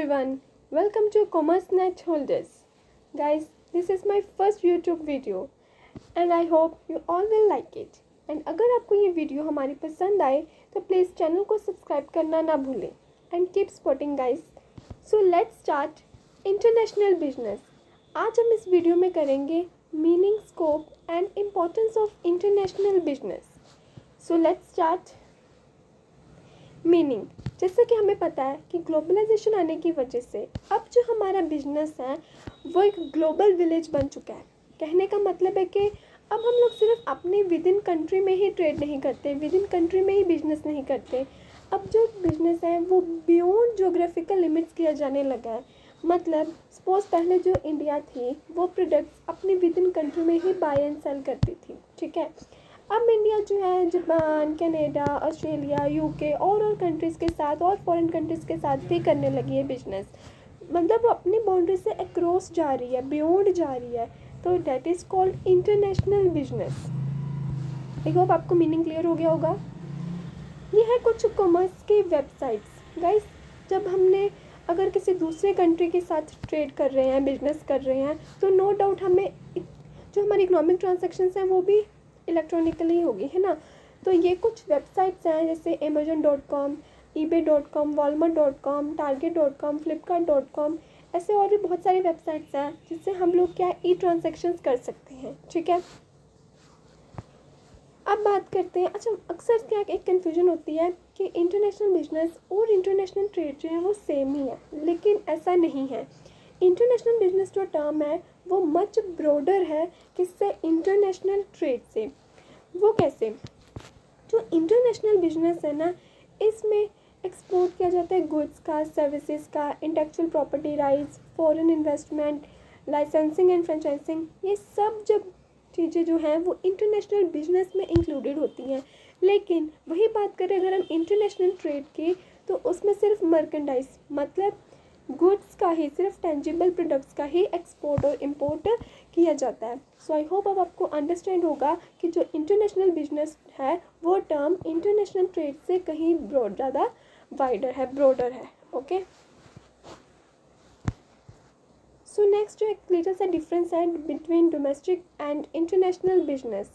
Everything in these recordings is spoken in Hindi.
everyone, welcome to Commerce Net Holders. Guys, this is my first YouTube video and I hope you all will like it. And अगर आपको ये वीडियो हमारी पसंद आए तो प्लीज़ चैनल को सब्सक्राइब करना ना भूलें and keep supporting guys. So let's start international business. आज हम इस वीडियो में करेंगे meaning, scope and importance of international business. So let's start. Meaning. जैसे कि हमें पता है कि ग्लोबलाइजेशन आने की वजह से अब जो हमारा बिजनेस है वो एक ग्लोबल विलेज बन चुका है. कहने का मतलब है कि अब हम लोग सिर्फ अपने विद इन कंट्री में ही ट्रेड नहीं करते, विद इन कंट्री में ही बिजनेस नहीं करते. अब जो बिजनेस है वो बियॉन्ड जोग्राफिकल लिमिट्स किया जाने लगा है. मतलब सपोज पहले जो इंडिया थी वो प्रोडक्ट्स अपने विद इन कंट्री में ही बाय एंड सेल करती थी. ठीक है, अब इंडिया जो है जापान, कनाडा, ऑस्ट्रेलिया, यूके और कंट्रीज़ के साथ और फॉरेन कंट्रीज़ के साथ भी करने लगी है बिजनेस. मतलब वो अपनी बाउंड्री से अक्रॉस जा रही है, बियॉन्ड जा रही है. तो that is called international business. I hope आपको मीनिंग क्लियर हो गया होगा. ये है कुछ कॉमर्स की वेबसाइट्स. गाइस, जब हमने अगर किसी दूसरे कंट्री के साथ ट्रेड कर रहे हैं, बिजनेस कर रहे हैं, तो नो डाउट हमें जो हमारी इकोनॉमिक ट्रांजैक्शंस हैं वो भी इलेक्ट्रॉनिकली होगी, है ना. तो ये कुछ वेबसाइट्स हैं जैसे amazon.com, ebay.com, walmart.com, target.com, flipkart.com. ऐसे और भी बहुत सारी वेबसाइट्स हैं जिससे हम लोग क्या ई ट्रांजेक्शन्स कर सकते हैं. ठीक है, अब बात करते हैं. अच्छा, अक्सर क्या एक कन्फ्यूजन होती है कि इंटरनेशनल बिजनेस और इंटरनेशनल ट्रेड जो है वो सेम ही है, लेकिन ऐसा नहीं है. इंटरनेशनल बिजनेस जो टर्म है वो मच ब्रॉडर है किससे, इंटरनेशनल ट्रेड से. वो कैसे? जो इंटरनेशनल बिजनेस है ना, इसमें एक्सपोर्ट किया जाता है गुड्स का, सर्विसेज का, intellectual property rights, foreign investment, licensing and franchising. ये सब जब चीज़ें जो हैं वो इंटरनेशनल बिजनेस में इंक्लूडेड होती हैं. लेकिन वही बात करें अगर हम इंटरनेशनल ट्रेड की, तो उसमें सिर्फ मर्केंडाइज मतलब गुड्स का ही, सिर्फ टेंजिबल प्रोडक्ट्स का ही एक्सपोर्ट और इंपोर्ट किया जाता है. सो आई होप अब आपको अंडरस्टैंड होगा कि जो इंटरनेशनल बिजनेस है वो टर्म इंटरनेशनल ट्रेड से कहीं ज़्यादा वाइडर है, ब्रॉडर है. ओके, सो नेक्स्ट जो एक लिटिल सा डिफरेंस है between domestic and international business.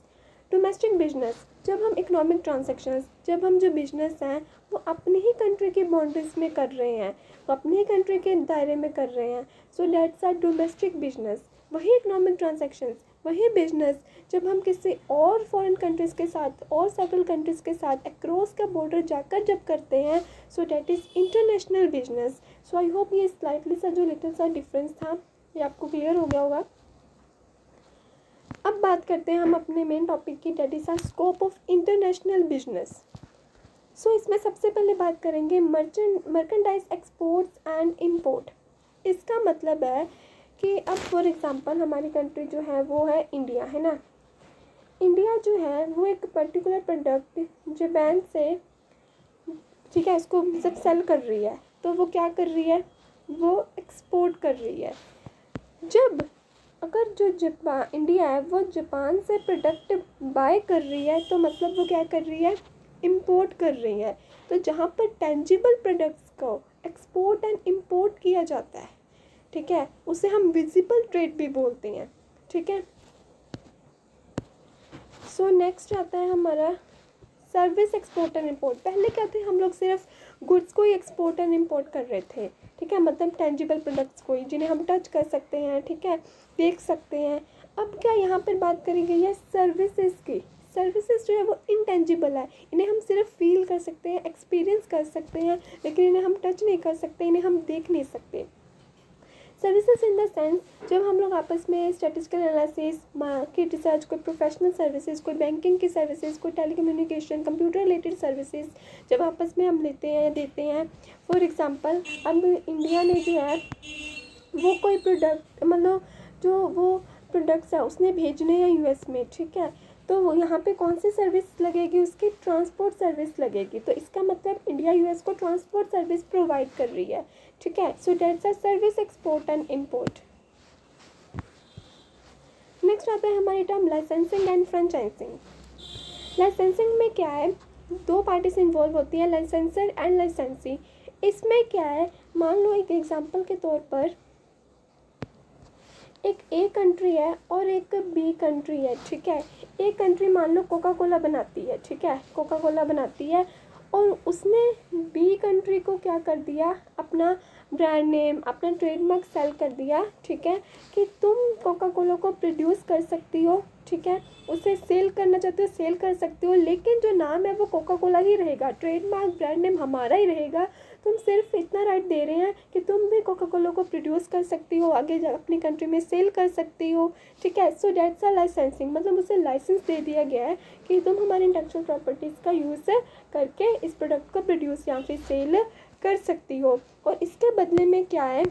Domestic business, जब हम इकोनॉमिक ट्रांजैक्शंस, जब हम जो बिजनेस हैं वो अपनी ही कंट्री की बाउंड्रीज में कर रहे हैं, अपनी ही कंट्री के दायरे में कर रहे हैं. So that's our domestic business. वही इकोनॉमिक ट्रांजैक्शंस, वही बिजनेस जब हम किसी और फॉरेन कंट्रीज़ के साथ और सेवरल कंट्रीज़ के साथ अक्रॉस का बॉर्डर जाकर जब करते हैं, so that is international business. So I hope ये स्लाइटली सा जो लिटिल सा डिफरेंस था ये आपको क्लियर हो गया होगा. अब बात करते हैं हम अपने मेन टॉपिक की, that is scope of international business. So इसमें सबसे पहले बात करेंगे मर्केंडाइज एक्सपोर्ट्स एंड इंपोर्ट. इसका मतलब है कि अब फॉर एग्जांपल हमारी कंट्री जो है वो है इंडिया, है ना. इंडिया जो है वो एक पर्टिकुलर प्रोडक्ट जापान से, ठीक है, इसको जब सेल कर रही है तो वो क्या कर रही है, वो एक्सपोर्ट कर रही है. जब अगर जो इंडिया है वो जापान से प्रोडक्ट बाय कर रही है तो मतलब वो क्या कर रही है, इंपोर्ट कर रही है. तो जहाँ पर टेंजिबल प्रोडक्ट्स को एक्सपोर्ट एंड इंपोर्ट किया जाता है, ठीक है, उसे हम विजिबल ट्रेड भी बोलते हैं. ठीक है, सो नेक्स्ट आता है हमारा सर्विस एक्सपोर्ट एंड इंपोर्ट. पहले क्या थे, हम लोग सिर्फ गुड्स को ही एक्सपोर्ट एंड इंपोर्ट कर रहे थे. ठीक है, मतलब टेंजिबल प्रोडक्ट्स को ही, जिन्हें हम टच कर सकते हैं, ठीक है, देख सकते हैं. अब क्या यहाँ पर बात करेंगे ये सर्विसेज की. सर्विसेज जो है वो इनटेंजिबल है, इन्हें हम सिर्फ फील कर सकते हैं, एक्सपीरियंस कर सकते हैं, लेकिन इन्हें हम टच नहीं कर सकते, इन्हें हम देख नहीं सकते. सर्विसेज इन द सेंस जब हम लोग आपस में स्टैटिस्टिकल एनालिसिस, मार्केट रिसर्च, कोई प्रोफेशनल सर्विसेज, कोई बैंकिंग की सर्विसेज, कोई टेलीकम्युनिकेशन, कंप्यूटर रिलेटेड सर्विसेज जब आपस में हम लेते हैं, देते हैं. फॉर एग्जांपल अब इंडिया ने जो है वो कोई प्रोडक्ट, मतलब जो वो प्रोडक्ट्स है उसने भेजने हैं यूएस में, ठीक है, तो वो यहाँ पे कौन सी सर्विस लगेगी, उसकी ट्रांसपोर्ट सर्विस लगेगी. तो इसका मतलब इंडिया यूएस को ट्रांसपोर्ट सर्विस प्रोवाइड कर रही है. ठीक है, so that's a service export and import. Next आता है हमारी term licensing and franchising. Licensing में क्या है, दो पार्टीज इन्वॉल्व होती हैं, लाइसेंसर एंड लाइसेंसी. इसमें क्या है, मान लो एक एग्जांपल के तौर पर एक ए कंट्री है और एक बी कंट्री है, ठीक है। ए कंट्री मान लो कोका कोला बनाती है, ठीक है, कोका कोला बनाती है, और उसने बी कंट्री को क्या कर दिया, अपना ब्रांड नेम, अपना ट्रेडमार्क सेल कर दिया, ठीक है, कि तुम कोका कोला को प्रोड्यूस कर सकती हो, ठीक है, उसे सेल करना चाहते हो सेल कर सकते हो, लेकिन जो नाम है वो कोका कोला ही रहेगा, ट्रेडमार्क ब्रांड नेम हमारा ही रहेगा। तुम सिर्फ इतना राइट दे रहे हैं कि तुम भी कोका कोला को प्रोड्यूस कर सकती हो, आगे अपनी कंट्री में सेल कर सकती हो, ठीक है। सो डेट्स अ लाइसेंसिंग, मतलब उसे लाइसेंस दे दिया गया है कि तुम हमारी इंटेलेक्चुअल प्रॉपर्टीज़ का यूज़ करके इस प्रोडक्ट को प्रोड्यूस या फिर सेल कर सकती हो। और इसके बदले में क्या है,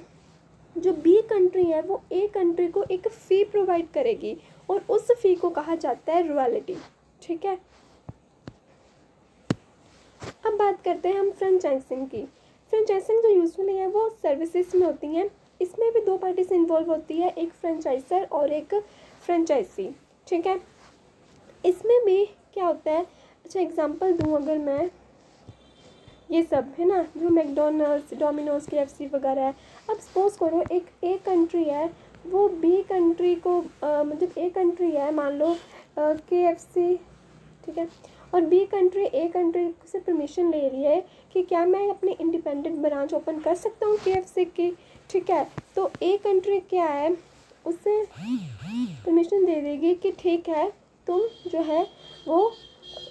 जो बी कंट्री है वो ए कंट्री को एक फ़ी प्रोवाइड करेगी और उस फ़ी को कहा जाता है रॉयल्टी, ठीक है। अब बात करते हैं हम फ्रेंचाइजिंग की। फ्रेंचाइजिंग जो यूजुअली है वो सर्विसेज में होती हैं, इसमें भी दो पार्टी से इन्वॉल्व होती है, एक फ्रेंचाइजर और एक फ्रेंचाइजी, ठीक है। इसमें भी क्या होता है, अच्छा एग्जांपल दूँ अगर मैं, ये सब है ना जो मैकडोनल्ड्स, डोमिनोज, KFC वगैरह है। अब सपोज करो एक ए कंट्री है, वो बी कंट्री को मतलब ए कंट्री है मान लो KFC, ठीक है, और बी कंट्री ए कंट्री से परमिशन ले रही है कि क्या मैं अपनी इंडिपेंडेंट ब्रांच ओपन कर सकता हूँ KFC की, ठीक है। तो ए कंट्री क्या है, उससे परमिशन दे देगी कि ठीक है तुम जो है वो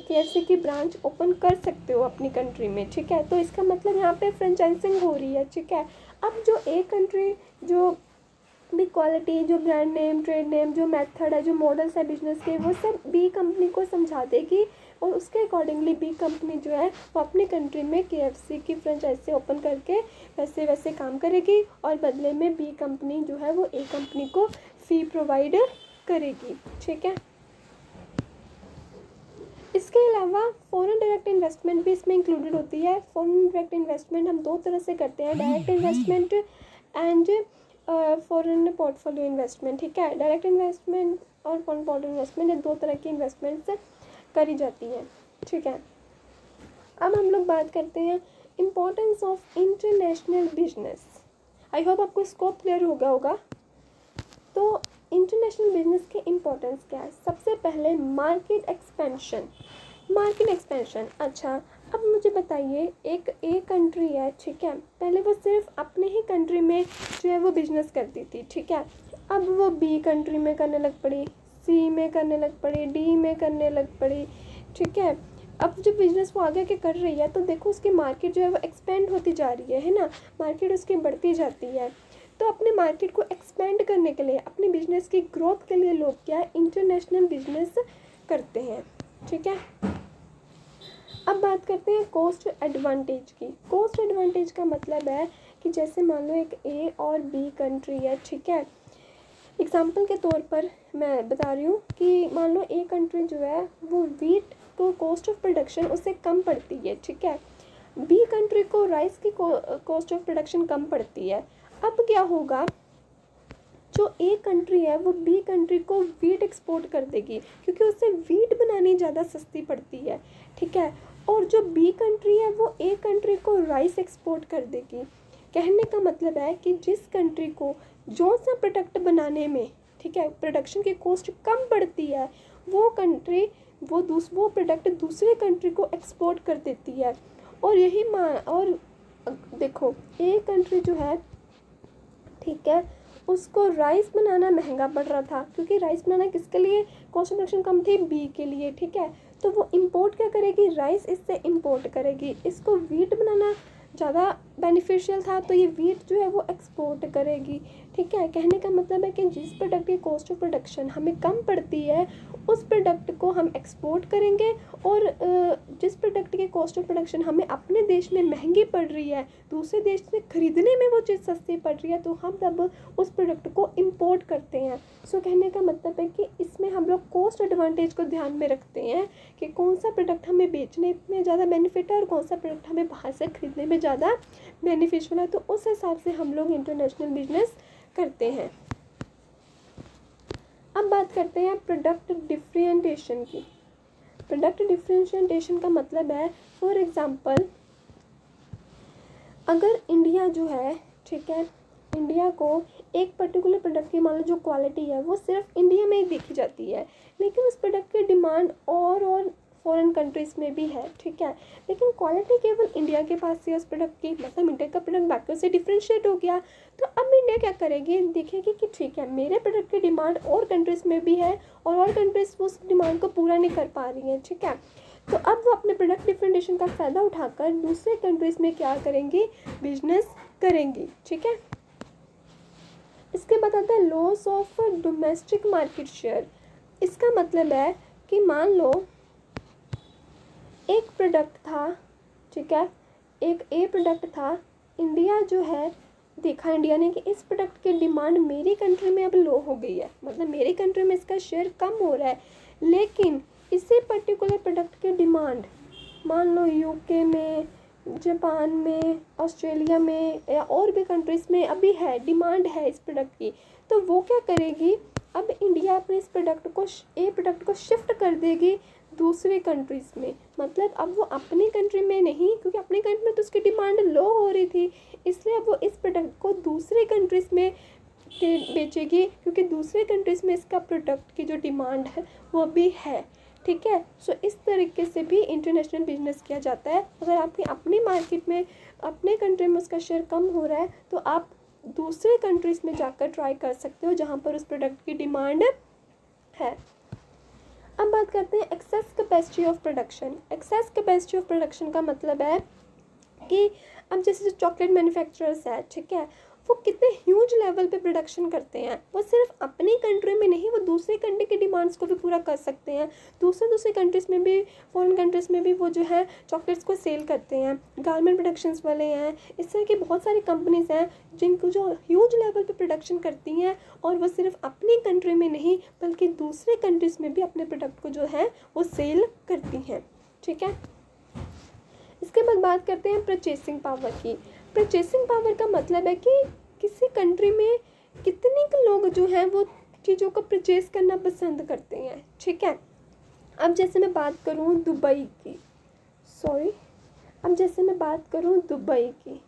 KFC की ब्रांच ओपन कर सकते हो अपनी कंट्री में, ठीक है। तो इसका मतलब यहाँ पे फ्रेंचाइजिंग हो रही है, ठीक है। अब जो ए कंट्री जो भी क्वालिटी, जो ब्रांड नेम, ट्रेड नेम, जो मेथड है, जो मॉडल्स है बिजनेस के, वो सब बी कंपनी को समझा देगी और उसके अकॉर्डिंगली बी कंपनी जो है वो अपनी कंट्री में KFC की फ्रेंचाइजी ओपन करके वैसे वैसे काम करेगी और बदले में बी कंपनी जो है वो ए कंपनी को फ़ी प्रोवाइड करेगी, ठीक है। इसके अलावा फॉरेन डायरेक्ट इन्वेस्टमेंट भी इसमें इंक्लूडेड होती है। फॉरेन डायरेक्ट इन्वेस्टमेंट हम दो तरह से करते हैं, direct investment and foreign portfolio investment, ठीक है। डायरेक्ट इन्वेस्टमेंट और फॉरेन पोर्टफोलियो इन्वेस्टमेंट, ये दो तरह की इन्वेस्टमेंट्स करी जाती हैं, ठीक है। अब हम लोग बात करते हैं importance of international business. I hope आपको स्कोप क्लियर हो गया होगा। तो इंटरनेशनल बिजनेस के इम्पोर्टेंस क्या है, सबसे पहले मार्केट एक्सपेंशन। मार्केट एक्सपेंशन, अच्छा अब मुझे बताइए एक ए कंट्री है, ठीक है, पहले वो सिर्फ अपने ही कंट्री में जो है वो बिजनेस करती थी, ठीक है। अब वो बी कंट्री में करने लग पड़ी, सी में करने लग पड़ी, डी में करने लग पड़ी, ठीक है। अब जब बिजनेस वो आगे के कर रही है तो देखो उसकी मार्केट जो है वो एक्सपेंड होती जा रही है ना, मार्केट उसकी बढ़ती जाती है। तो अपने मार्केट को एक्सपेंड करने के लिए, अपने बिजनेस की ग्रोथ के लिए लोग क्या है, इंटरनेशनल बिजनेस करते हैं, ठीक है। अब बात करते हैं कॉस्ट एडवांटेज की। कॉस्ट एडवांटेज का मतलब है कि जैसे मान लो एक ए और बी कंट्री है, ठीक है। एग्जाम्पल के तौर पर मैं बता रही हूँ कि मान लो ए कंट्री जो है वो वीट को कॉस्ट ऑफ प्रोडक्शन उससे कम पड़ती है, ठीक है। बी कंट्री को राइस की कॉस्ट ऑफ प्रोडक्शन कम पड़ती है। अब क्या होगा, जो ए कंट्री है वो बी कंट्री को वीट एक्सपोर्ट कर देगी क्योंकि उससे वीट बनानी ज़्यादा सस्ती पड़ती है, ठीक है। और जो बी कंट्री है वो ए कंट्री को राइस एक्सपोर्ट कर देगी। कहने का मतलब है कि जिस कंट्री को जो सा प्रोडक्ट बनाने में, ठीक है, प्रोडक्शन की कॉस्ट कम पड़ती है, वो कंट्री वो प्रोडक्ट दूसरे कंट्री को एक्सपोर्ट कर देती है। और यही और देखो ए कंट्री जो है, ठीक है, उसको राइस बनाना महंगा पड़ रहा था क्योंकि राइस बनाना किसके लिए, कॉस्ट ऑफ प्रोडक्शन कम थी बी के लिए, ठीक है। तो वो इंपोर्ट क्या करेगी, राइस इससे इंपोर्ट करेगी। इसको वीट बनाना ज़्यादा बेनिफिशियल था तो ये वीट जो है वो एक्सपोर्ट करेगी, ठीक है। कहने का मतलब है कि जिस प्रोडक्ट की कॉस्ट ऑफ प्रोडक्शन हमें कम पड़ती है उस प्रोडक्ट को हम एक्सपोर्ट करेंगे, और जिस प्रोडक्ट की कॉस्ट ऑफ प्रोडक्शन हमें अपने देश में महंगी पड़ रही है, दूसरे देश से ख़रीदने में वो चीज़ सस्ती पड़ रही है, तो हम तब उस प्रोडक्ट को इंपोर्ट करते हैं। सो कहने का मतलब है कि इसमें हम लोग कॉस्ट एडवांटेज को ध्यान में रखते हैं कि कौन सा प्रोडक्ट हमें बेचने में ज़्यादा बेनिफिट है और कौन सा प्रोडक्ट हमें बाहर से ख़रीदने में ज़्यादा बेनिफिशियल है, तो उस हिसाब से हम लोग इंटरनेशनल बिजनेस करते हैं। अब बात करते हैं प्रोडक्ट डिफरेंशिएशन की। प्रोडक्ट डिफरेंशिएशन का मतलब है, फॉर एग्जांपल अगर इंडिया जो है, ठीक है, इंडिया को एक पर्टिकुलर प्रोडक्ट की मान लो जो क्वालिटी है वो सिर्फ इंडिया में ही देखी जाती है, लेकिन उस प्रोडक्ट की डिमांड और फॉरेन कंट्रीज़ में भी है, ठीक है, लेकिन क्वालिटी केवल इंडिया के पास ही है उस प्रोडक्ट की, मतलब इंडिया का प्रोडक्ट बाकी से डिफ्रेंशिएट हो गया। तो अब इंडिया क्या करेगी, देखेगी कि ठीक है मेरे प्रोडक्ट की डिमांड और कंट्रीज़ में भी है और कंट्रीज़ उस डिमांड को पूरा नहीं कर पा रही हैं, ठीक है, तो अब वो अपने प्रोडक्ट डिफरेंशिएशन का फ़ायदा उठाकर दूसरे कंट्रीज़ में क्या करेंगी, बिजनेस करेंगी, ठीक है। इसके बाद आता है loss of domestic market share. इसका मतलब है कि मान लो एक प्रोडक्ट था, ठीक है, एक ए प्रोडक्ट था, इंडिया जो है देखा इंडिया ने कि इस प्रोडक्ट की डिमांड मेरी कंट्री में अब लो हो गई है, मतलब मेरी कंट्री में इसका शेयर कम हो रहा है, लेकिन इसी पर्टिकुलर प्रोडक्ट की डिमांड मान लो यूके में, जापान में, ऑस्ट्रेलिया में या और भी कंट्रीज़ में अभी है, डिमांड है इस प्रोडक्ट की, तो वो क्या करेगी, अब इंडिया अपने इस प्रोडक्ट को ए प्रोडक्ट को शिफ्ट कर देगी दूसरे कंट्रीज़ में, मतलब अब वो अपनी कंट्री में नहीं, क्योंकि अपनी कंट्री में तो उसकी डिमांड लो हो रही थी, इसलिए अब वो इस प्रोडक्ट को दूसरे कंट्रीज़ में बेचेगी, क्योंकि दूसरे कंट्रीज़ में इसका प्रोडक्ट की जो डिमांड है वो अभी है, ठीक है। सो इस तरीके से भी इंटरनेशनल बिजनेस किया जाता है। अगर आपकी अपनी मार्केट में, अपने कंट्री में उसका शेयर कम हो रहा है, तो आप दूसरे कंट्रीज़ में जाकर ट्राई कर सकते हो जहाँ पर उस प्रोडक्ट की डिमांड है। अब बात करते हैं access capacity of production. Access capacity of production का मतलब है कि अब जैसे जो चॉकलेट मैन्युफैक्चरर्स है, ठीक है, वो कितने ह्यूज लेवल पे प्रोडक्शन करते हैं, वो सिर्फ अपनी कंट्री में नहीं, वो दूसरी कंट्री की डिमांड्स को भी पूरा कर सकते हैं, दूसरे कंट्रीज़ में भी, फॉरेन कंट्रीज़ में भी वो जो है चॉकलेट्स को सेल करते हैं, गारमेंट प्रोडक्शंस वाले हैं, इस तरह की बहुत सारी कंपनीज़ हैं जिनको जो ह्यूज लेवल पे प्रोडक्शन करती हैं, और वो सिर्फ अपनी कंट्री में नहीं बल्कि दूसरे कंट्रीज़ में भी अपने प्रोडक्ट को जो है वो सेल करती हैं, ठीक है। इसके बाद बात करते हैं परचेसिंग पावर की। परचेसिंग पावर का मतलब है कि किसी कंट्री में कितने लोग जो हैं वो चीज़ों को परचेस करना पसंद करते हैं, ठीक है। अब जैसे मैं बात करूँ दुबई की, दुबई की,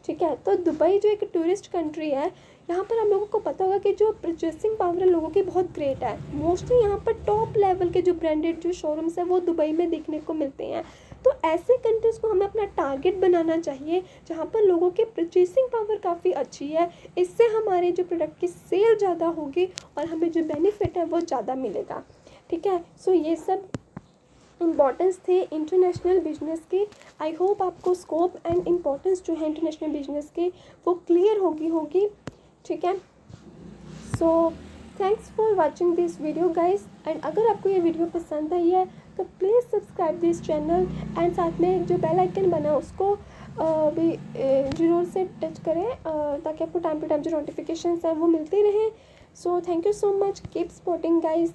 ठीक है, तो दुबई जो एक टूरिस्ट कंट्री है, यहाँ पर हम लोगों को पता होगा कि जो परचेसिंग पावर है लोगों की बहुत ग्रेट है, मोस्टली यहाँ पर टॉप लेवल के जो ब्रांडेड जो शोरूम्स हैं वो दुबई में देखने को मिलते हैं। तो ऐसे कंट्रीज़ को हमें अपना टारगेट बनाना चाहिए जहाँ पर लोगों की परचेसिंग पावर काफ़ी अच्छी है, इससे हमारे जो प्रोडक्ट की सेल ज़्यादा होगी और हमें जो बेनिफिट है वो ज़्यादा मिलेगा, ठीक है। सो ये सब इम्पॉर्टेंस थे इंटरनेशनल बिजनेस के। आई होप आपको स्कोप एंड इम्पॉर्टेंस जो है इंटरनेशनल बिजनेस के वो क्लियर होगी, ठीक है। So thanks for watching this video guys, and अगर आपको ये वीडियो पसंद आई है तो please subscribe this channel, and साथ में जो बेल आइकन बना उसको भी ज़रूर से टच करें ताकि आपको टाइम टू टाइम जो नोटिफिकेशंस हैं वो मिलती रहें। So thank you so much, keep supporting guys.